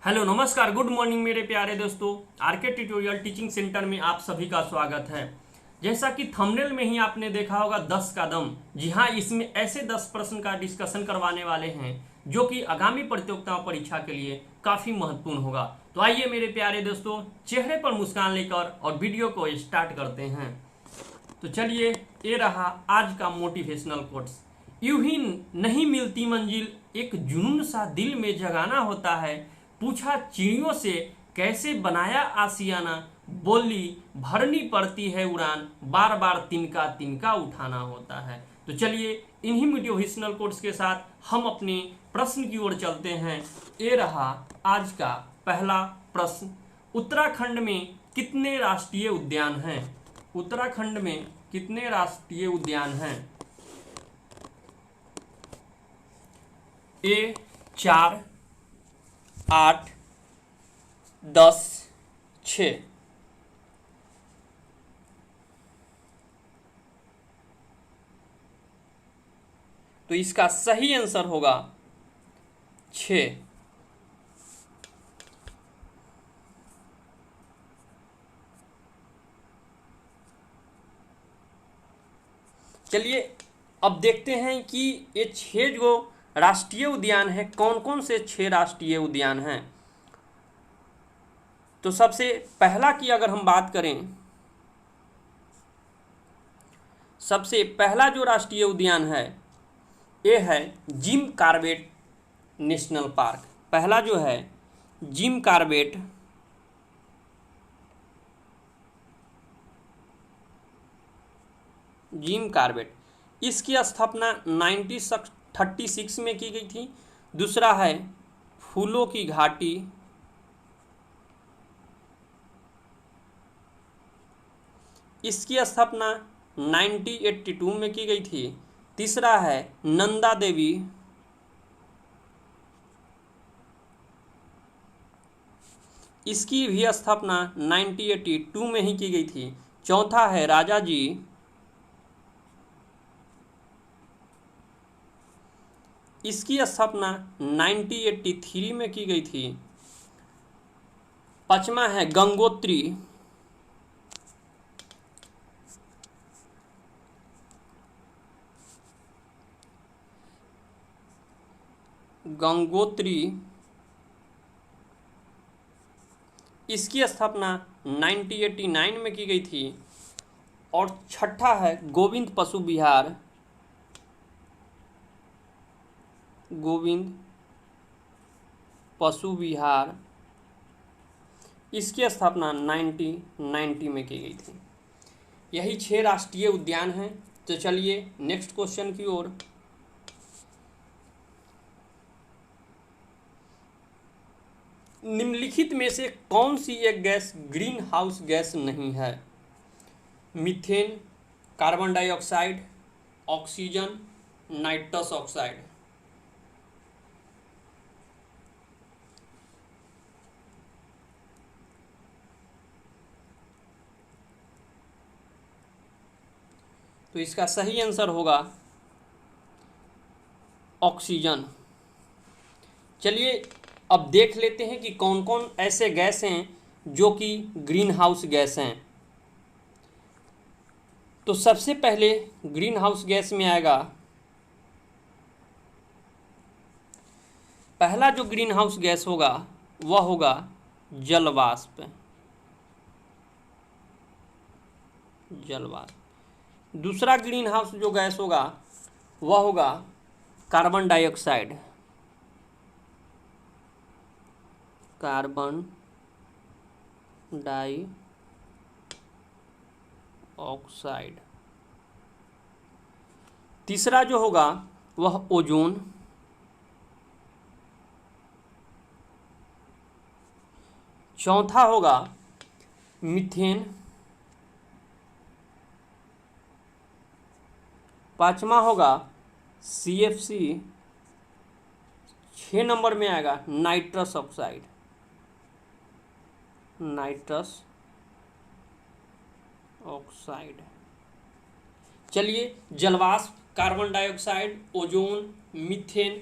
Hello नमस्कार good morning मेरे प्यारे दोस्तों। आरके ट्यूटोरियल टीचिंग सेंटर में आप सभी का स्वागत है। जैसा कि थंबनेल में ही आपने देखा होगा 10 का दम। जी हाँ, इसमें ऐसे 10 प्रश्न का डिस्कशन करवाने वाले हैं जो कि आगामी प्रतियोगिता परीक्षा के लिए काफी महत्वपूर्ण होगा। तो आइए मेरे प्यारे दोस्तों, चेहरे पर मुस्कान लेकर और वीडियो को स्टार्ट करते हैं। तो चलिए, ये रहा आज का मोटिवेशनल कोट्स। यूं ही नहीं मिलती मंजिल, एक जुनून सा दिल में जगाना होता है। पूछा चिड़ियों से कैसे बनाया आशियाना, बोली भरनी पड़ती है उड़ान, बार बार तिनका तिनका उठाना होता है। तो चलिए, इन्हीं मोटिवेशनल कोट्स के साथ हम अपने प्रश्न की ओर चलते हैं। ये रहा आज का पहला प्रश्न। उत्तराखंड में कितने राष्ट्रीय उद्यान हैं? उत्तराखंड में कितने राष्ट्रीय उद्यान हैं? ए 4, 8, 10, 6। तो इसका सही आंसर होगा 6। चलिए, अब देखते हैं कि ये 6 जो राष्ट्रीय उद्यान है, कौन कौन से 6 राष्ट्रीय उद्यान हैं। तो सबसे पहला की अगर हम बात करें, सबसे पहला जो राष्ट्रीय उद्यान है ये है जिम कॉर्बेट नेशनल पार्क। पहला जो है जिम कॉर्बेट इसकी स्थापना 1936 में की गई थी। दूसरा है फूलों की घाटी, इसकी स्थापना 1982 में की गई थी। तीसरा है नंदा देवी, इसकी भी स्थापना 1982 में ही की गई थी। चौथा है राजा जी, इसकी स्थापना 1983 में की गई थी। पांचवा है गंगोत्री, इसकी स्थापना 1989 में की गई थी। और छठा है गोविंद पशु विहार, इसकी स्थापना 1990 में की गई थी। यही 6 राष्ट्रीय उद्यान हैं। तो चलिए नेक्स्ट क्वेश्चन की ओर। निम्नलिखित में से कौन सी एक गैस ग्रीन हाउस गैस नहीं है? Methane, carbon dioxide, oxygen, nitrous oxide. तो इसका सही आंसर होगा ऑक्सीजन। चलिए, अब देख लेते हैं कि कौन कौन ऐसे गैस हैं जो कि ग्रीन हाउस गैस हैं। तो सबसे पहले ग्रीन हाउस गैस में आएगा, पहला जो ग्रीन हाउस गैस होगा वह होगा जलवाष्प। दूसरा ग्रीन हाउस जो गैस होगा वह होगा कार्बन डाइऑक्साइड। तीसरा जो होगा वह ओजोन। चौथा होगा मीथेन। पांचवा होगा CFC। 6 नंबर में आएगा नाइट्रस ऑक्साइड। चलिए, जलवाष्प, carbon dioxide, ozone, methane,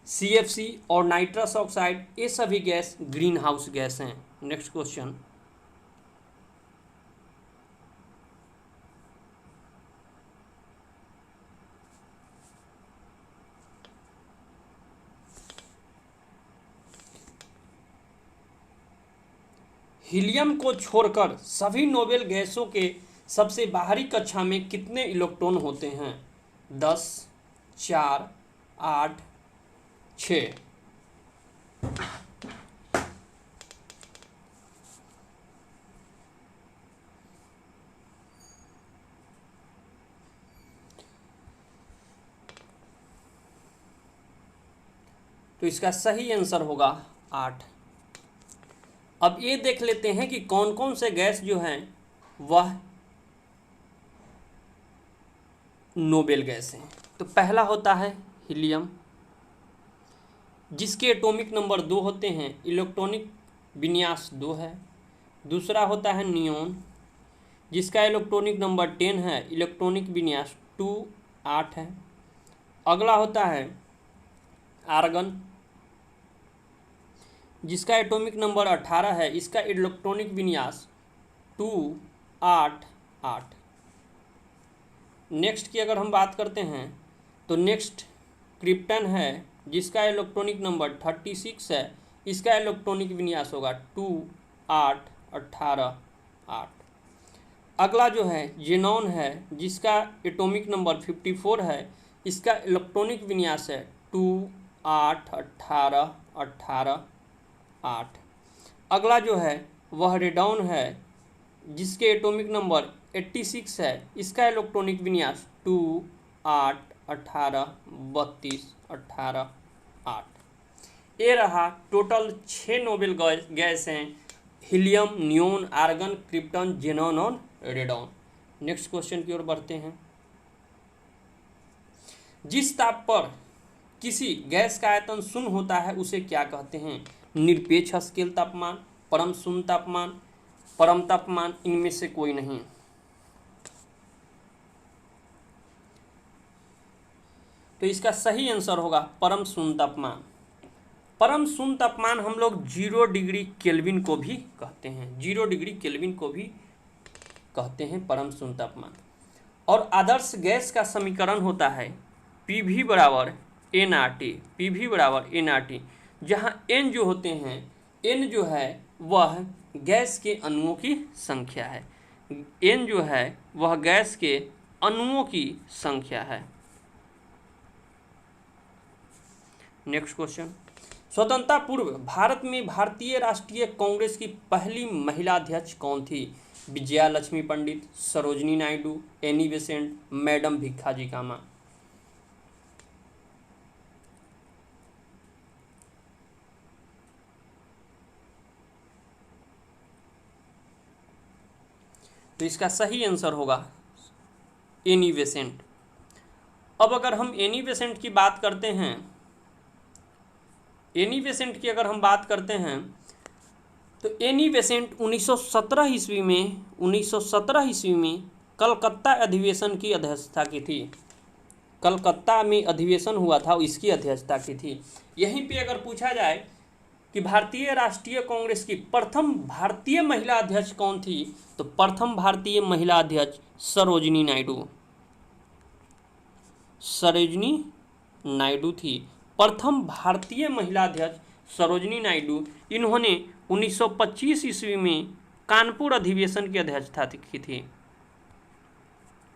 CFC और नाइट्रस ऑक्साइड, ये सभी गैस ग्रीन हाउस गैस हैं। नेक्स्ट क्वेश्चन, हीलियम को छोड़कर सभी नोबेल गैसों के सबसे बाहरी कक्षा में कितने इलेक्ट्रॉन होते हैं? 10, 4, 8, 6। तो इसका सही आंसर होगा 8। अब ये देख लेते हैं कि कौन कौन से गैस जो हैं वह नोबेल गैस हैं। तो पहला होता है हीलियम, जिसके एटॉमिक नंबर 2 होते हैं, इलेक्ट्रॉनिक विन्यास 2 है। दूसरा होता है नियोन, जिसका इलेक्ट्रॉनिक नंबर 10 है, इलेक्ट्रॉनिक विन्यास 2, 8 है। अगला होता है आर्गन, जिसका एटॉमिक नंबर 18 है, इसका इलेक्ट्रॉनिक विन्यास 2, 8, 8। नेक्स्ट की अगर हम बात करते हैं तो नेक्स्ट क्रिप्टन है, जिसका इलेक्ट्रॉनिक नंबर 36 है, इसका इलेक्ट्रॉनिक विन्यास होगा 2, 8, 18, 8। अगला जो है जेनॉन है, जिसका एटॉमिक नंबर 54 है, इसका इलेक्ट्रॉनिक विन्यास है 2, 8, 18, 18, 8। अगला जो है वह रेडॉन है, जिसके एटॉमिक नंबर 86 है, इसका इलेक्ट्रॉनिक विन्यास 2, 8, 18, 32, 18, 8। ये रहा टोटल 6 नोबेल गैस हैं, helium, neon, argon, krypton, xenon और रेडॉन। नेक्स्ट क्वेश्चन की ओर बढ़ते हैं। जिस ताप पर किसी गैस का आयतन शून्य होता है उसे क्या कहते हैं? निरपेक्ष स्केल तापमान, परम शून्य तापमान, परम तापमान, इनमें से कोई नहीं। तो इसका सही आंसर होगा परम शून्य तापमान। परम शून्य तापमान हम लोग 0 डिग्री केल्विन को भी कहते हैं, 0 डिग्री केल्विन को भी कहते हैं परम शून्य तापमान। और आदर्श गैस का समीकरण होता है PV बराबर nRT, PV बराबर nRT, जहाँ n जो होते हैं, n जो है वह गैस के अणुओं की संख्या है, n जो है वह गैस के अणुओं की संख्या है। नेक्स्ट क्वेश्चन, स्वतंत्रता पूर्व भारत में भारतीय राष्ट्रीय कांग्रेस की पहली महिला अध्यक्ष कौन थी? Vijaya Lakshmi Pandit, Sarojini Naidu, Annie Besant, madam Bhikaji Cama. तो इसका सही आंसर होगा एनी बेसेंट। अब अगर हम एनी बेसेंट की बात करते हैं, एनी बेसेंट की अगर हम बात करते हैं तो एनी बेसेंट 1917 ईस्वी में कलकत्ता अधिवेशन की अध्यक्षता की थी। कलकत्ता में अधिवेशन हुआ था, इसकी अध्यक्षता की थी। यहीं पे अगर पूछा जाए कि भारतीय राष्ट्रीय कांग्रेस की प्रथम भारतीय महिला अध्यक्ष कौन थी, तो प्रथम भारतीय महिला अध्यक्ष सरोजनी नायडू थी। प्रथम भारतीय महिला अध्यक्ष सरोजनी नायडू, इन्होंने 1925 ईस्वी में कानपुर अधिवेशन की अध्यक्षता की थी,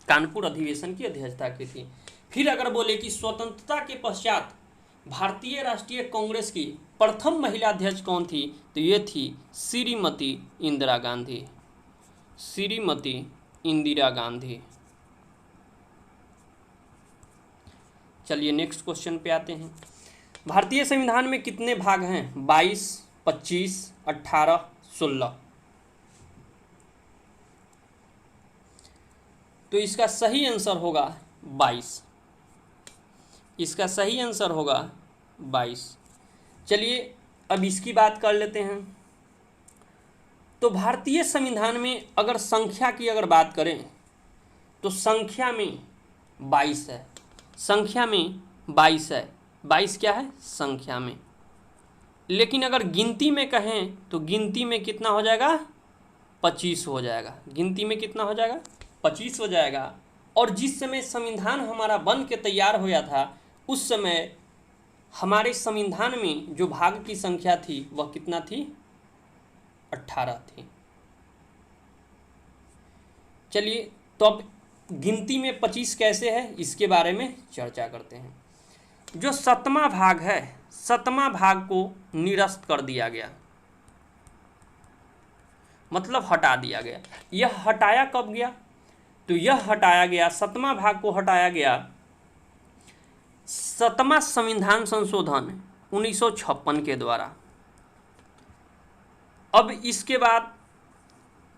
कानपुर अधिवेशन की अध्यक्षता की थी। फिर अगर बोले कि स्वतंत्रता के पश्चात भारतीय राष्ट्रीय कांग्रेस की प्रथम महिला अध्यक्ष कौन थी, तो ये थी श्रीमती इंदिरा गांधी, श्रीमती इंदिरा गांधी। चलिए नेक्स्ट क्वेश्चन पे आते हैं। भारतीय संविधान में कितने भाग हैं? 22, 25, 18, 16। तो इसका सही आंसर होगा 22। इसका सही आंसर होगा 22। चलिए अब इसकी बात कर लेते हैं। तो भारतीय संविधान में अगर संख्या की अगर बात करें तो संख्या में 22 है, संख्या में 22 है। 22 क्या है संख्या में, लेकिन अगर गिनती में कहें तो गिनती में कितना हो जाएगा 25 हो जाएगा। गिनती में कितना हो जाएगा 25 हो जाएगा। और जिस समय संविधान हमारा बन के तैयार होया था उस समय हमारे संविधान में जो भाग की संख्या थी वह कितना थी 18 थी। चलिए तो अब गिनती में 25 कैसे है इसके बारे में चर्चा करते हैं। जो 7वां भाग है 7वां भाग को निरस्त कर दिया गया, मतलब हटा दिया गया। यह हटाया कब गया, तो यह हटाया गया 7वां भाग को हटाया गया 7वां संविधान संशोधन 1956 के द्वारा। अब इसके बाद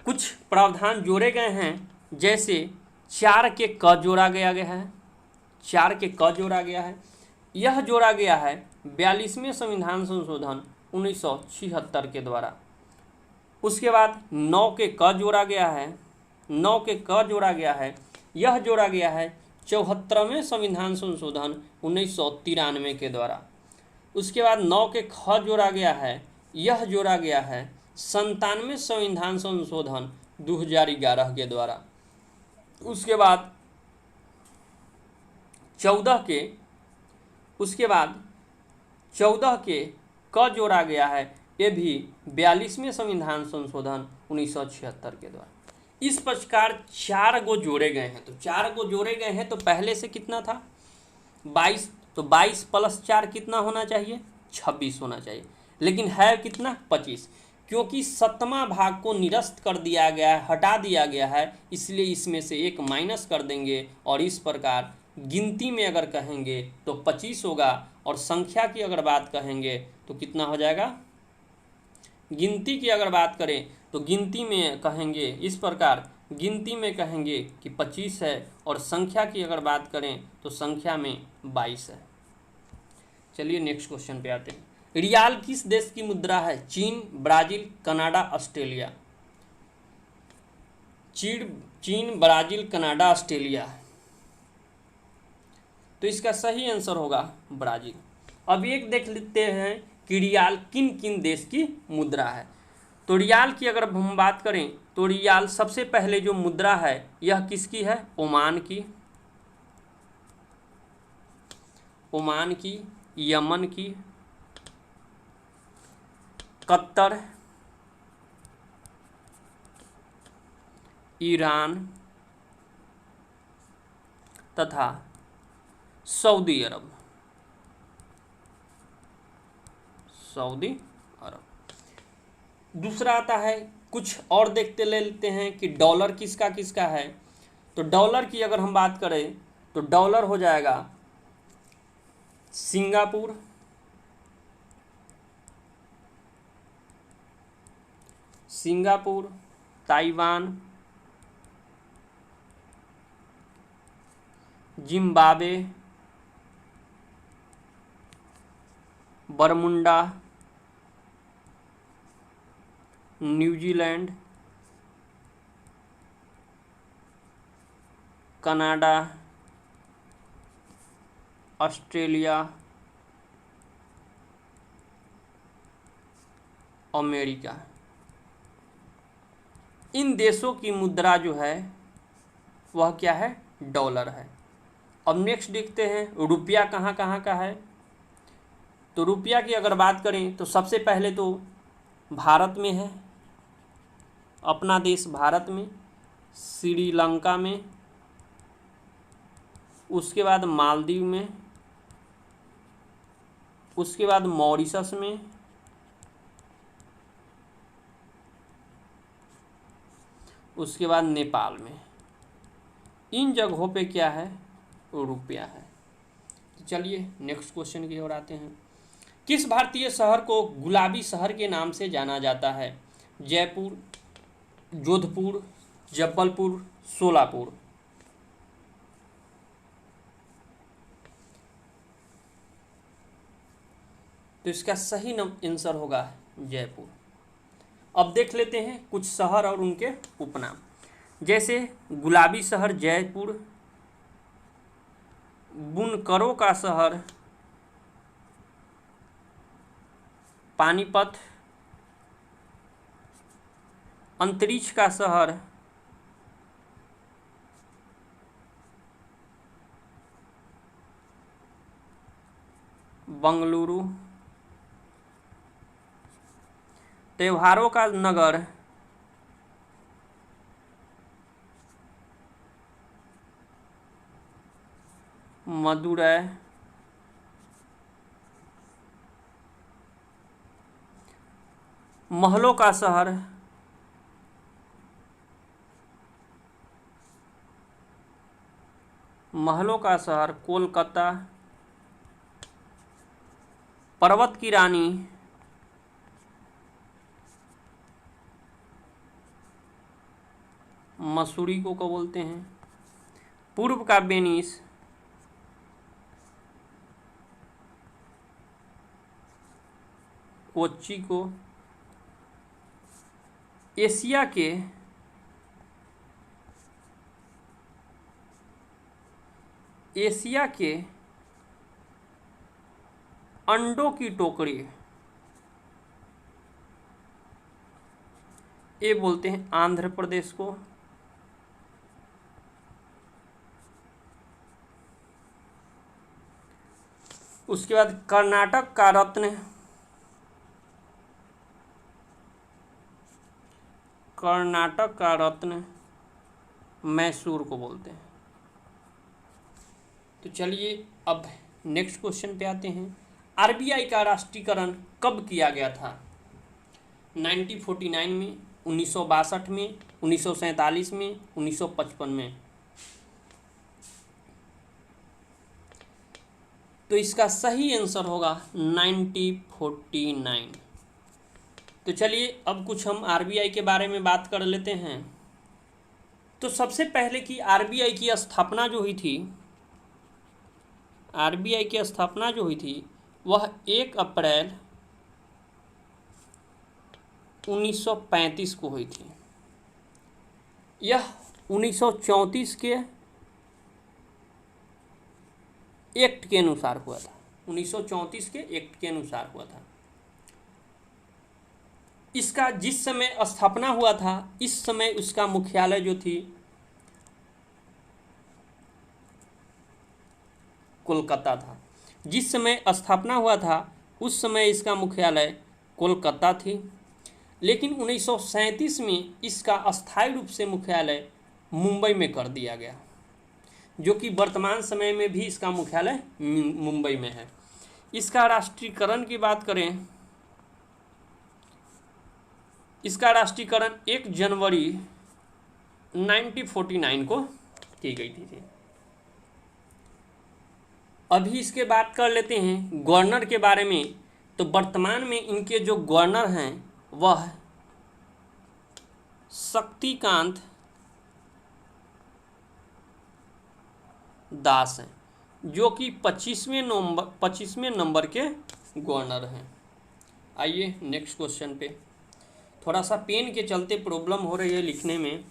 कुछ प्रावधान जोड़े गए हैं, जैसे 4 के क जोड़ा गया है, 4 के क जोड़ा गया है। यह जोड़ा गया है 42वें संविधान संशोधन 1976 के द्वारा। उसके बाद 9 के क जोड़ा गया है, 9 के क जोड़ा गया है। यह जोड़ा गया है 74वें संविधान संशोधन 1993 के द्वारा। उसके बाद 9 के ख जोड़ा गया है, यह जोड़ा गया है 97वें संविधान संशोधन 2011 के द्वारा। उसके बाद 14 के क जोड़ा गया है, ये भी 42वें संविधान संशोधन 1976 के द्वारा। इस प्रकार 4 गो जोड़े गए हैं। तो 4 गो जोड़े गए हैं तो पहले से कितना था 22, तो 22 प्लस 4 कितना होना चाहिए 26 होना चाहिए, लेकिन है कितना 25। क्योंकि 7वां भाग को निरस्त कर दिया गया है, हटा दिया गया है, इसलिए इसमें से एक माइनस कर देंगे और इस प्रकार गिनती में अगर कहेंगे तो 25 होगा और संख्या की अगर बात कहेंगे तो कितना हो जाएगा। गिनती की अगर बात करें तो गिनती में कहेंगे इस प्रकार, गिनती में कहेंगे कि 25 है और संख्या की अगर बात करें तो संख्या में 22 है। चलिए नेक्स्ट क्वेश्चन पे आते हैं। रियाल किस देश की मुद्रा है? चीन, ब्राजील, कनाडा, ऑस्ट्रेलिया। चीन, ब्राजील, कनाडा, ऑस्ट्रेलिया। तो इसका सही आंसर होगा ब्राजील। अब एक देख लेते हैं कि रियाल किन किन देश की मुद्रा है। तो रियाल की अगर हम बात करें तो रियाल सबसे पहले जो मुद्रा है यह किसकी है? ओमान की, यमन की, कतर, ईरान तथा सऊदी अरब। दूसरा आता है, कुछ और देखते ले लेते हैं कि डॉलर किसका किसका है। तो डॉलर की अगर हम बात करें तो डॉलर हो जाएगा Singapore, Taiwan, Zimbabwe, Bermuda, New Zealand, Canada, Australia, America. इन देशों की मुद्रा जो है वह क्या है? डॉलर है। अब नेक्स्ट देखते हैं रुपया कहाँ कहाँ का है। तो रुपया की अगर बात करें तो सबसे पहले तो भारत में है, अपना देश भारत में, श्रीलंका में, उसके बाद मालदीव में, उसके बाद मॉरिशस में, उसके बाद नेपाल में। इन जगहों पे क्या है? रुपया है। तो चलिए नेक्स्ट क्वेश्चन की ओर आते हैं। किस भारतीय शहर को गुलाबी शहर के नाम से जाना जाता है? जयपुर, जोधपुर, जबलपुर, सोलापुर। तो इसका सही आंसर होगा जयपुर। अब देख लेते हैं कुछ शहर और उनके उपनाम। जैसे गुलाबी शहर जयपुर, बुनकरों का शहर पानीपत, अंतरिक्ष का शहर बंगलुरु, त्योहारों का नगर मदुरै, महलों का शहर कोलकाता, पर्वत की रानी मसूरी को बोलते हैं, पूर्व का वेनिस कोच्चि को, एशिया के अंडों की टोकरी ये बोलते हैं आंध्र प्रदेश को। उसके बाद कर्नाटक का रत्न मैसूर को बोलते हैं। तो चलिए अब नेक्स्ट क्वेश्चन पे आते हैं। आरबीआई का राष्ट्रीयकरण कब किया गया था? 1949 में, 1962 में, 1947 में, 1955 में। तो इसका सही आंसर होगा 1949। तो चलिए अब कुछ हम आरबीआई के बारे में बात कर लेते हैं। तो सबसे पहले की आरबीआई की स्थापना जो हुई थी वह 1 अप्रैल 1935 को हुई थी। यह 1934 के एक्ट के अनुसार हुआ था। 1934 के एक्ट के अनुसार हुआ था। इसका जिस समय स्थापना हुआ था, इस समय उसका मुख्यालय जो थी कोलकाता था। जिस समय स्थापना हुआ था उस समय इसका मुख्यालय कोलकाता थी, लेकिन 1937 में इसका अस्थायी रूप से मुख्यालय मुंबई में कर दिया गया, जो कि वर्तमान समय में भी इसका मुख्यालय मुंबई में है। इसका राष्ट्रीयकरण की बात करें, इसका राष्ट्रीयकरण 1 जनवरी 1949 को की गई थी। अभी इसके बात कर लेते हैं गवर्नर के बारे में। तो वर्तमान में इनके जो गवर्नर हैं वह शक्तिकांत दास हैं, जो कि 25वें नंबर के गवर्नर हैं। आइए नेक्स्ट क्वेश्चन पे। थोड़ा सा पेन के चलते प्रॉब्लम हो रही है लिखने में।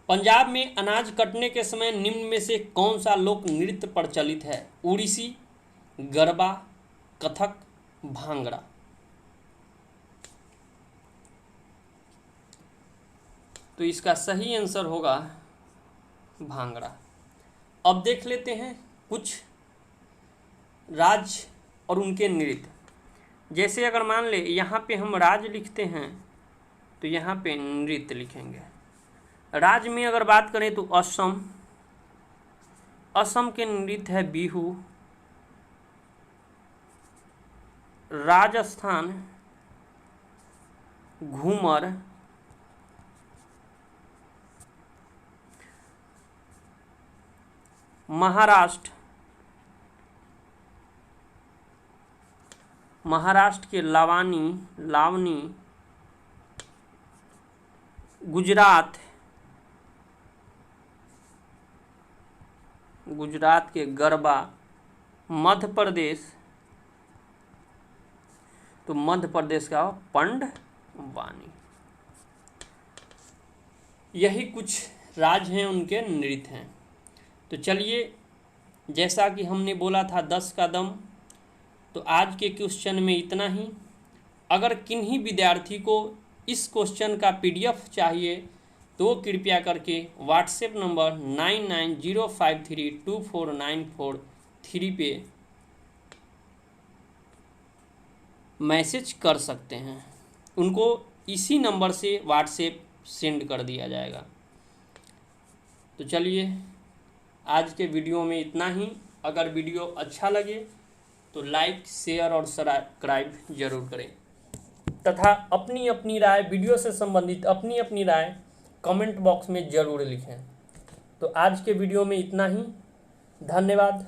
पंजाब में अनाज कटने के समय निम्न में से कौन सा लोक नृत्य प्रचलित है? उड़ीसी, गरबा, कथक, भांगड़ा। तो इसका सही आंसर होगा भांगड़ा। अब देख लेते हैं कुछ राज्य और उनके नृत्य। जैसे अगर मान ले यहाँ पे हम राज्य लिखते हैं तो यहाँ पे नृत्य लिखेंगे। राज्य में अगर बात करें तो असम के नृत्य है बिहू। राजस्थान घूमर। महाराष्ट्र के लावनी। गुजरात के गरबा। मध्य प्रदेश का पंडवानी। यही कुछ राज्य हैं, उनके नृत्य हैं। तो चलिए, जैसा कि हमने बोला था 10 का दम, तो आज के क्वेश्चन में इतना ही। अगर किन्हीं विद्यार्थी को इस क्वेश्चन का PDF चाहिए तो कृपया करके व्हाट्सएप नंबर 9905324943 पे मैसेज कर सकते हैं। उनको इसी नंबर से व्हाट्सएप सेंड कर दिया जाएगा। तो चलिए आज के वीडियो में इतना ही। अगर वीडियो अच्छा लगे तो लाइक, शेयर और सब्सक्राइब जरूर करें तथा अपनी अपनी राय, वीडियो से संबंधित अपनी अपनी राय कमेंट बॉक्स में ज़रूर लिखें। तो आज के वीडियो में इतना ही। धन्यवाद।